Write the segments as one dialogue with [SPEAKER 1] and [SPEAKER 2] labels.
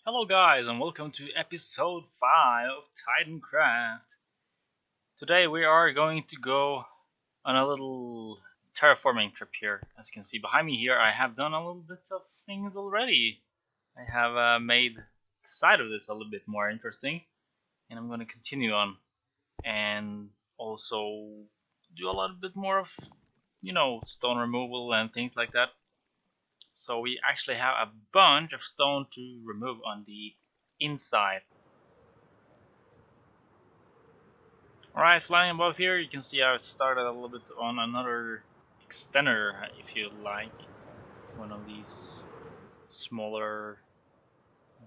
[SPEAKER 1] Hello guys and welcome to episode 5 of TitanCraft. Today we are going to go on a little terraforming trip here. As you can see behind me here, I have done a little bit of things already. I have made the side of this a little bit more interesting, and I'm going to continue on and also do a little bit more of, stone removal and things like that. So we actually have a bunch of stone to remove on the inside. Alright, flying above here, you can see I started a little bit on another extender, if you like. One of these smaller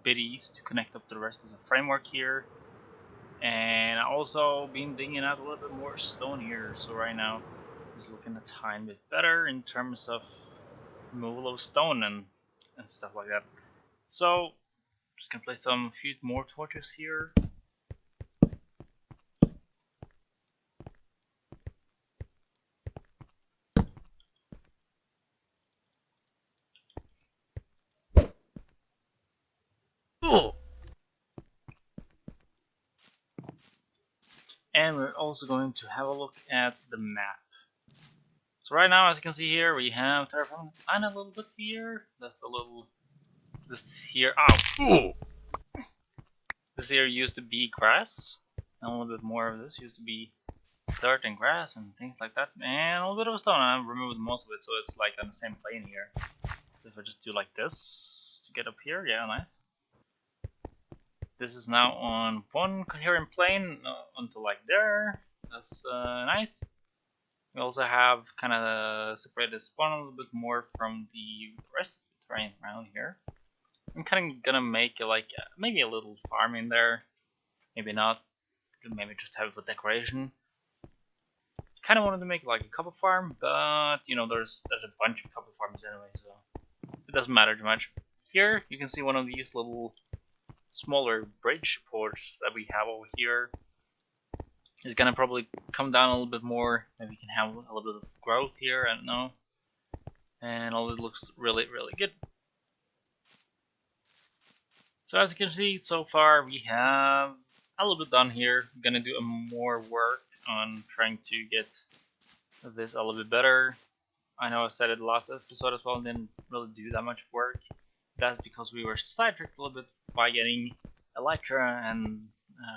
[SPEAKER 1] biddies to connect up to the rest of the framework here. And I also been digging out a little bit more stone here, so right now it's looking a tiny bit better in terms of removal of stone and stuff like that. So, just gonna place some few more torches here. And we're also going to have a look at the map. So right now, as you can see here, we have terraforming a tiny little bit here. That's a little... This here... Ow! This here used to be grass. And a little bit more of this used to be dirt and grass and things like that. And a little bit of stone. I removed most of it, so it's like on the same plane here. So if I just do like this to get up here, yeah, nice. This is now on one coherent plane until like there. That's nice. We also have kind of separated the spawn a little bit more from the rest of the terrain around here. I'm kind of gonna make like maybe a little farm in there. Maybe not. Maybe just have it for decoration. Kind of wanted to make like a couple farm, but you know there's a bunch of couple farms anyway, so it doesn't matter too much. Here you can see one of these little smaller bridge ports that we have over here. It's gonna probably come down a little bit more. Maybe we can have a little bit of growth here, I don't know. And all it looks really good. So as you can see, so far we have a little bit done here. I'm gonna do more work on trying to get this a little bit better. I know I said it last episode as well, and didn't really do that much work. That's because we were sidetracked a little bit by getting elytra and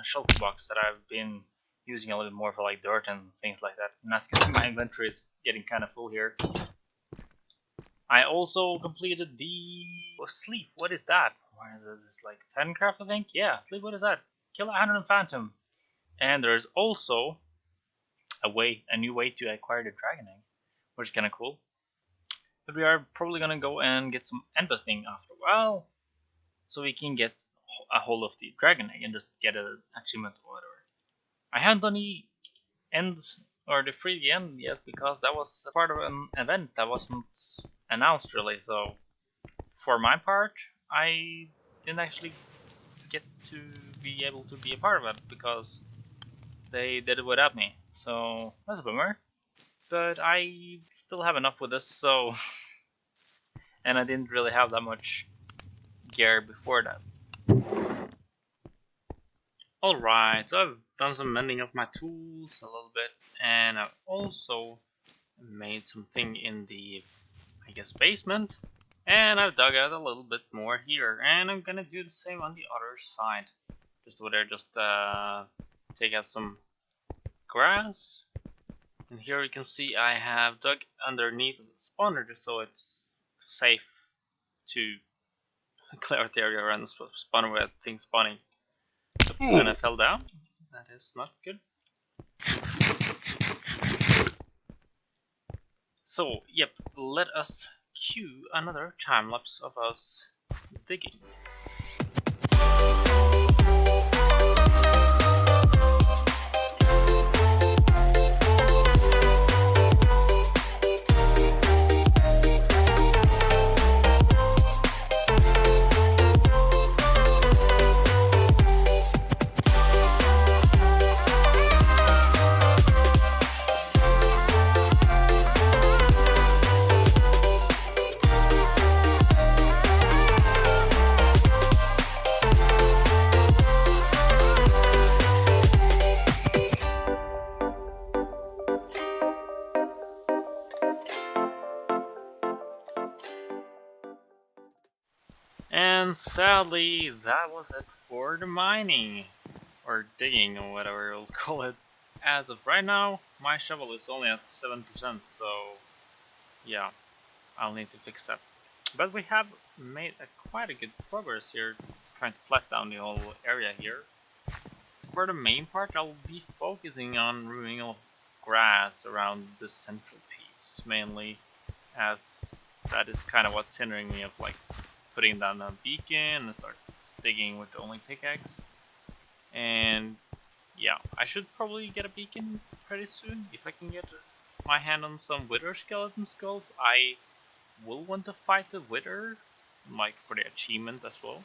[SPEAKER 1] shulker box that I've been using a little bit more for like dirt and things like that. And that's because my inventory is getting kind of full here. I also completed the sleep. What is that? Where is it? It's like TitanCraft, I think. Yeah, sleep. What is that? Kill 100 phantom. And there's also a new way to acquire the dragon egg, which is kind of cool. But we are probably gonna go and get some end busting after a while, so we can get a hold of the dragon egg and just get an achievement or whatever. I haven't done the end or the free end yet because that was part of an event that wasn't announced really. So for my part, I didn't actually get to be able to be a part of it because they did it without me. So that's a bummer. But I still have enough with this, so and I didn't really have that much gear before that. Alright, so I've done some mending of my tools a little bit, and I've also made something in the, I guess, basement, and I've dug out a little bit more here, and I'm gonna do the same on the other side. Just over there, just take out some grass. And here you can see I have dug underneath the spawner just so it's safe to clear out the area around the spawner where things spawning. Oops, and I fell down. That is not good. So, yep, let us cue another time lapse of us digging. And sadly, that was it for the mining, or digging, or whatever you'll call it. As of right now, my shovel is only at 7%, so yeah, I'll need to fix that. But we have made quite a good progress here, trying to flat down the whole area here. For the main part, I'll be focusing on removing all grass around the central piece, mainly, as that is kind of what's hindering me of like putting down a beacon and start digging with the only pickaxe. And yeah, I should probably get a beacon pretty soon if I can get my hand on some wither skeleton skulls. I will want to fight the wither, like for the achievement as well.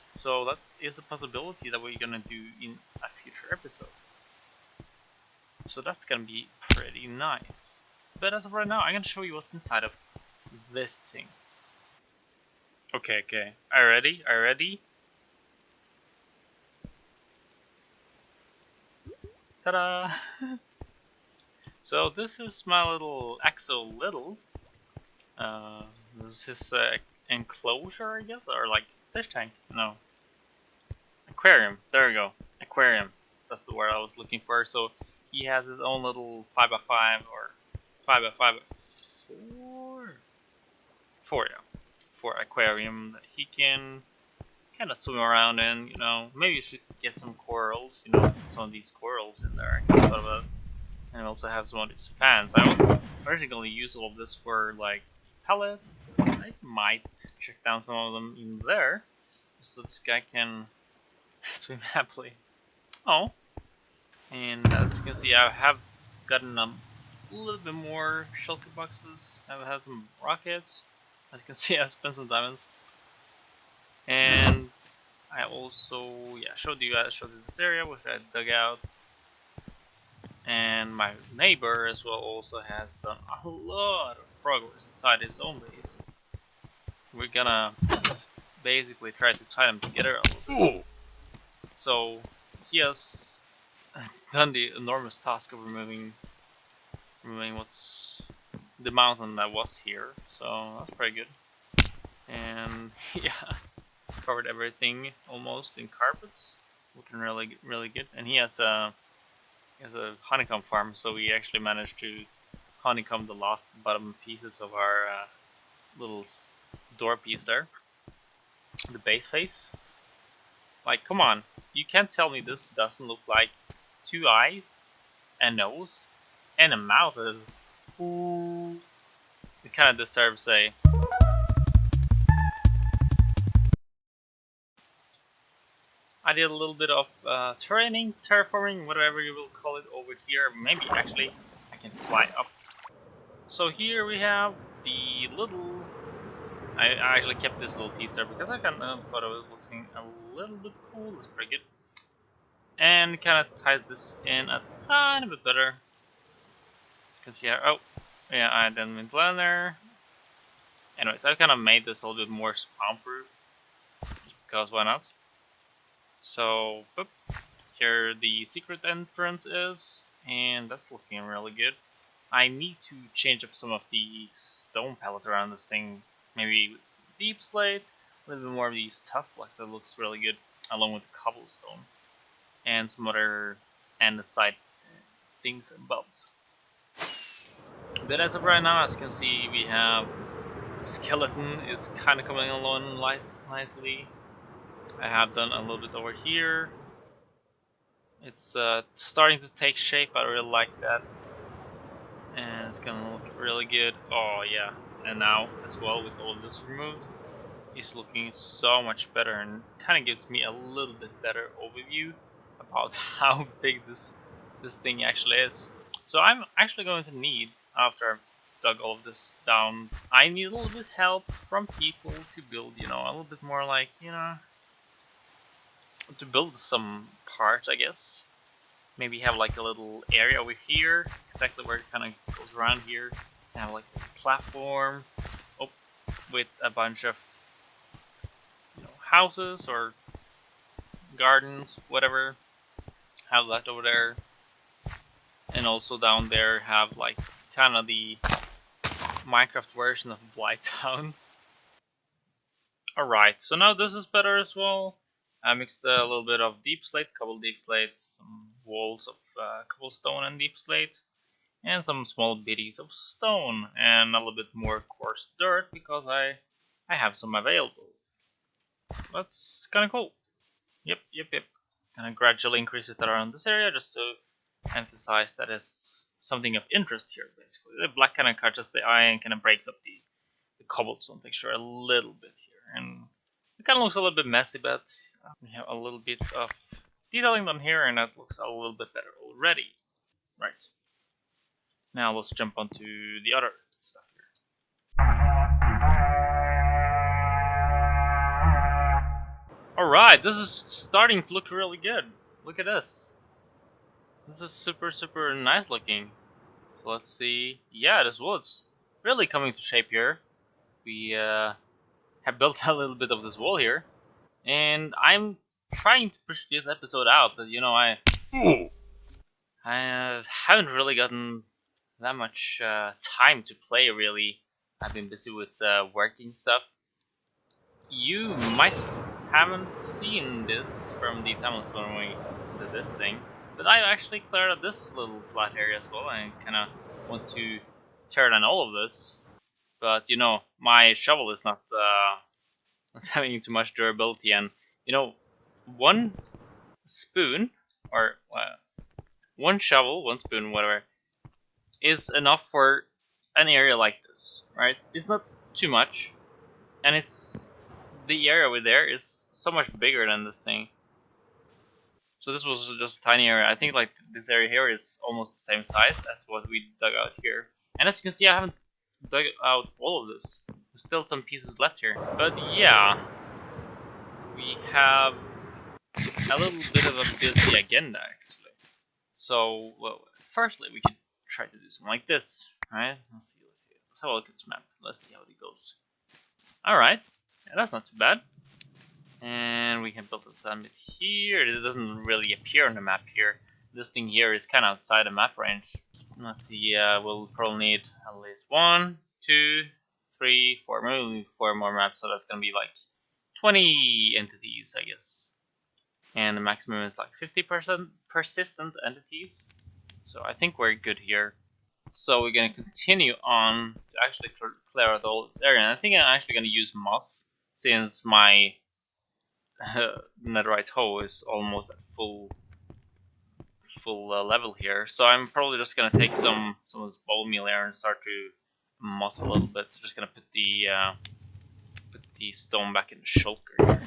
[SPEAKER 1] So that is a possibility that we're gonna do in a future episode. So that's gonna be pretty nice. But as of right now, I'm gonna show you what's inside of this thing. Okay. Are you ready? Are you ready? Ta-da! So this is my little Exo Little. Uh, this is his enclosure, I guess, or like fish tank. No, aquarium. There we go. Aquarium. That's the word I was looking for. So he has his own little 5x5 or 5x4, 4, yeah, 4 aquarium that he can kind of swim around in. You know, maybe you should get some corals. You know, some of these corals in there. I thought about it. And we also have some of these fans. I was originally use all of this for like pellets, but I might check down some of them in there, so this guy can swim happily. Oh, and as you can see, I have gotten a little bit more shelter boxes. I've had some rockets. As you can see, I spent some diamonds, and I also showed you this area which I dug out. And my neighbor as well also has done a lot of progress inside his own base. We're gonna basically try to tie them together a little bit. So he has done the enormous task of removing what's the mountain that was here. So that's pretty good. And yeah, covered everything almost in carpets, looking really good. And he has a honeycomb farm, so we actually managed to honeycomb the last bottom pieces of our little door piece there, the base face. Like, come on, you can't tell me this doesn't look like 2 eyes, a nose, and a mouth. Ooh, it kind of deserves a. I did a little bit of terraforming, whatever you will call it, over here. Maybe actually I can fly up. So here we have the little. I actually kept this little piece there because I kind of thought it was looking a little bit cool. It's pretty good. And kind of ties this in a tiny bit better. Because I didn't mean to land there. Anyways, I kind of made this a little bit more spawn proof. Because why not? So, boop, here the secret entrance is. And that's looking really good. I need to change up some of the stone palette around this thing. Maybe with some deep slate, a little bit more of these tough blocks that looks really good, along with cobblestone and some other andesite things and bulbs. But as of right now, as you can see, we have the skeleton is kind of coming along nicely. I have done a little bit over here. It's starting to take shape. I really like that. And it's gonna look really good. Oh yeah, and now as well with all of this removed, it's looking so much better and kind of gives me a little bit better overview about how big this thing actually is. So I'm actually going to need, after I've dug all of this down, I need a little bit help from people to build, you know, a little bit more like, you know, to build some parts, I guess. Maybe have like a little area over here, exactly where it kind of goes around here. And have like a platform with a bunch of, you know, houses or gardens, whatever. Have that over there, and also down there have like kind of the Minecraft version of Blight Town. Alright, so now this is better as well. I mixed a little bit of deep slate, couple deep slate, some walls of cobblestone and deep slate, and some small bitties of stone, and a little bit more coarse dirt because I have some available. That's kind of cool. Yep. Gonna gradually increase it around this area just to emphasize that it's something of interest here, basically. The black kind of catches the eye and kind of breaks up the cobblestone texture a little bit here. And it kind of looks a little bit messy, but we have a little bit of detailing done here, and that looks a little bit better already. Right. Now let's jump onto the other stuff here. Alright, this is starting to look really good. Look at this. This is super nice looking. So let's see. Yeah, this wood's really coming to shape here. We have built a little bit of this wall here. And I'm trying to push this episode out, but you know, I haven't really gotten that much time to play, really. I've been busy with working stuff. You might haven't seen this from the timelapse when we did this thing, but I actually cleared out this little flat area as well, and kind of want to tear down all of this. But you know, my shovel is not not having too much durability, and you know, one spoon or one shovel, one spoon, whatever, is enough for an area like this, right? It's not too much, and it's the area over there is so much bigger than this thing. So this was just a tiny area. I think like this area here is almost the same size as what we dug out here. And as you can see, I haven't dug out all of this. There's still some pieces left here. But yeah, we have a little bit of a busy agenda actually. So, well, firstly, we could try to do something like this, right? Let's see. Let's have a look at this map. Let's see how it goes. Alright, yeah, that's not too bad. And we can build a little bit here. It doesn't really appear on the map here. This thing here is kind of outside the map range. Let's see, we'll probably need at least 1, 2, 3, 4. Maybe we'll need 4 more maps, so that's gonna be like 20 entities, I guess. And the maximum is like 50% persistent entities. So I think we're good here. So we're gonna continue on to actually clear out all this area. And I think I'm actually gonna use moss, since my netherite hoe is almost at full level here. So I'm probably just gonna take some of this bone meal here and start to moss a little bit. So just gonna put the stone back in the shulker here,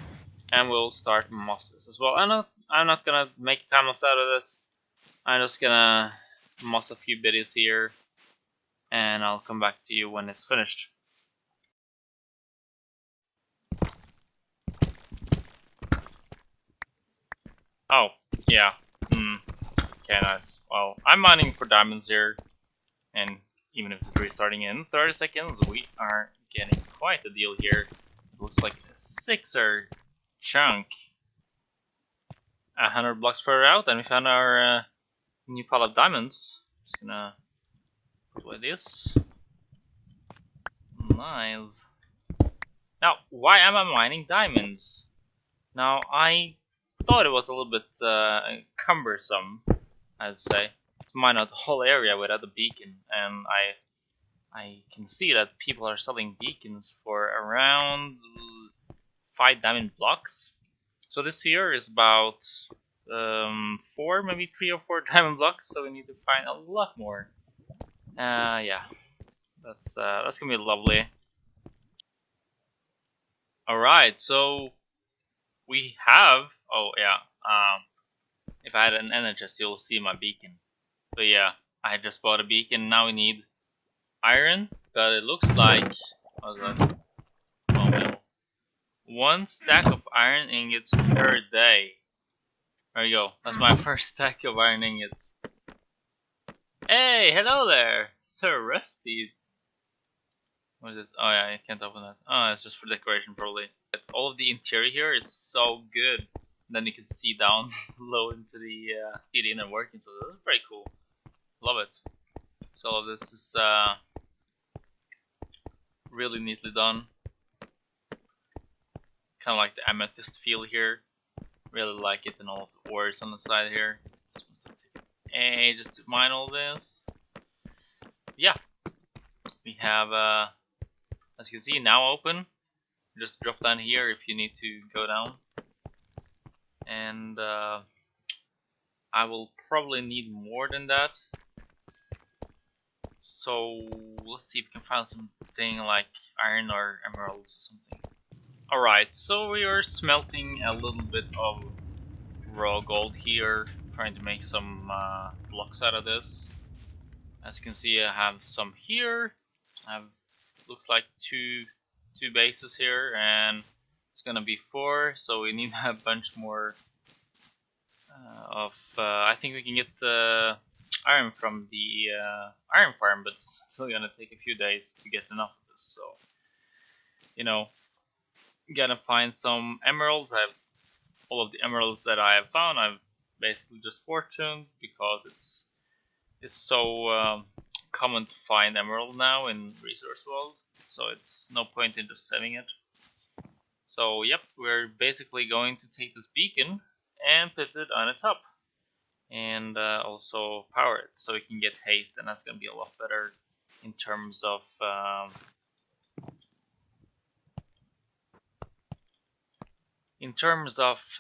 [SPEAKER 1] and we'll start moss this as well. I'm not gonna make time-lapse out of this. I'm just gonna moss a few biddies here, and I'll come back to you when it's finished. Oh, yeah. Okay, nice. Well, I'm mining for diamonds here, and even if it's restarting in 30 seconds, we are getting quite a deal here. It looks like a 6er chunk. 100 blocks further out, and we found our new pile of diamonds. Just gonna put away this. Nice. Now, why am I mining diamonds? Now, I thought it was a little bit cumbersome, I'd say, to mine out the whole area without a beacon, and I can see that people are selling beacons for around 5 diamond blocks. So this here is about 4, maybe 3 or 4 diamond blocks, so we need to find a lot more. Yeah, that's gonna be lovely. Alright, so we have, oh yeah, if I had an energist, you'll see my beacon. But yeah, I just bought a beacon. Now we need iron, but it looks like, what was that? Oh no. 1 stack of iron ingots per day. There you go. That's my first stack of iron ingots. Hey, hello there, Sir Rusty. What is it? Oh yeah, I can't open that. Oh, it's just for decoration probably. But all of the interior here is so good. And then you can see down low into the inner working, so this is pretty cool. Love it. So all of this is really neatly done. Kind of like the amethyst feel here. Really like it, and all the ores on the side here. This must have taken ages to mine all this. Yeah, we have, as you can see, now open. Just drop down here if you need to go down. And I will probably need more than that. So let's see if we can find something like iron or emeralds or something. Alright, so we are smelting a little bit of raw gold here, trying to make some blocks out of this. As you can see, I have some here. I have, looks like two bases here, and it's gonna be 4, so we need a bunch more I think we can get iron from the iron farm, but it's still gonna take a few days to get enough of this. So, you know, gotta find some emeralds. I have all of the emeralds that I have found. I've basically just fortuned because it's so common to find emerald now in Resource World. So it's no point in just selling it. So yep, we're basically going to take this beacon and put it on the top, and also power it so we can get haste, and that's going to be a lot better in terms of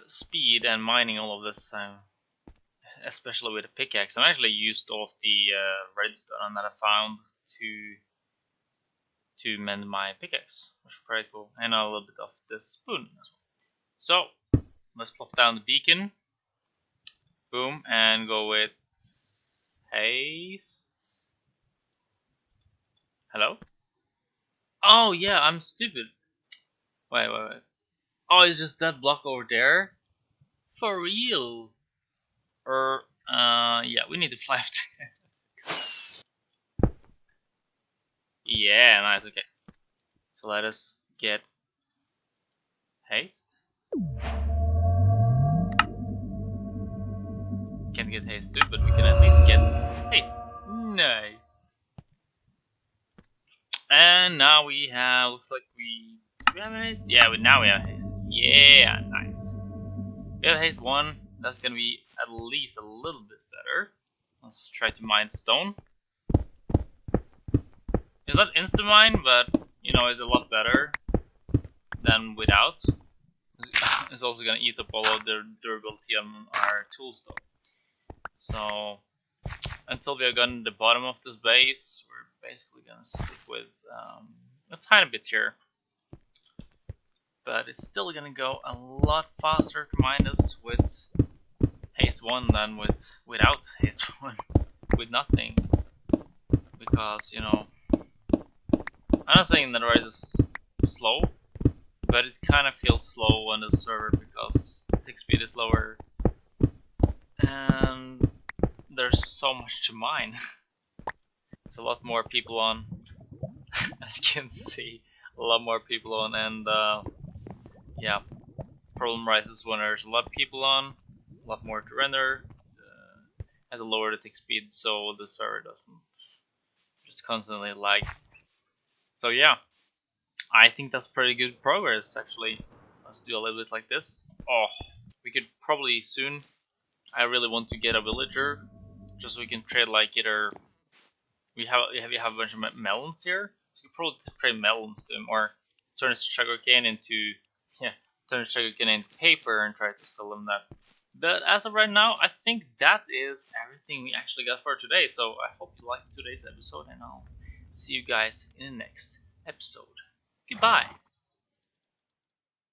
[SPEAKER 1] speed and mining all of this, especially with a pickaxe. I'm actually used all of the redstone that I found to mend my pickaxe, which is pretty cool, and a little bit of this spoon as well. So let's plop down the beacon. Boom, and go with haste. Hello? Oh yeah, I'm stupid. Wait. Oh, it's just that block over there? For real? Or, yeah, we need to fly up to Yeah, nice, okay. So let us get haste. Can't get haste too, but we can at least get haste. Nice. And now we have, looks like do we have haste? Yeah, now we have haste. Yeah, nice. We have haste 1, that's gonna be at least a little bit better. Let's try to mine stone. It's not insta-mine, but, you know, it's a lot better than without. It's also gonna eat up all of the durability on our tools though. So until we have gotten the bottom of this base, we're basically gonna stick with a tiny bit here. But it's still gonna go a lot faster to mine this with haste 1 than without haste 1, with nothing. Because, you know, I'm not saying that Rise is slow, but it kind of feels slow on the server because tick speed is lower and there's so much to mine. It's a lot more people on, as you can see, a lot more people on, and yeah, problem rises when there's a lot of people on, a lot more to render, and to lower the tick speed so the server doesn't just constantly lag. So yeah, I think that's pretty good progress actually. Let's do a little bit like this. Oh, we could probably soon. I really want to get a villager, just so we can trade like either. We have a bunch of melons here. So we could probably trade melons to him, or turn his sugarcane into paper and try to sell them that. But as of right now, I think that is everything we actually got for today. So I hope you liked today's episode, and I'll see you guys in the next episode. Goodbye.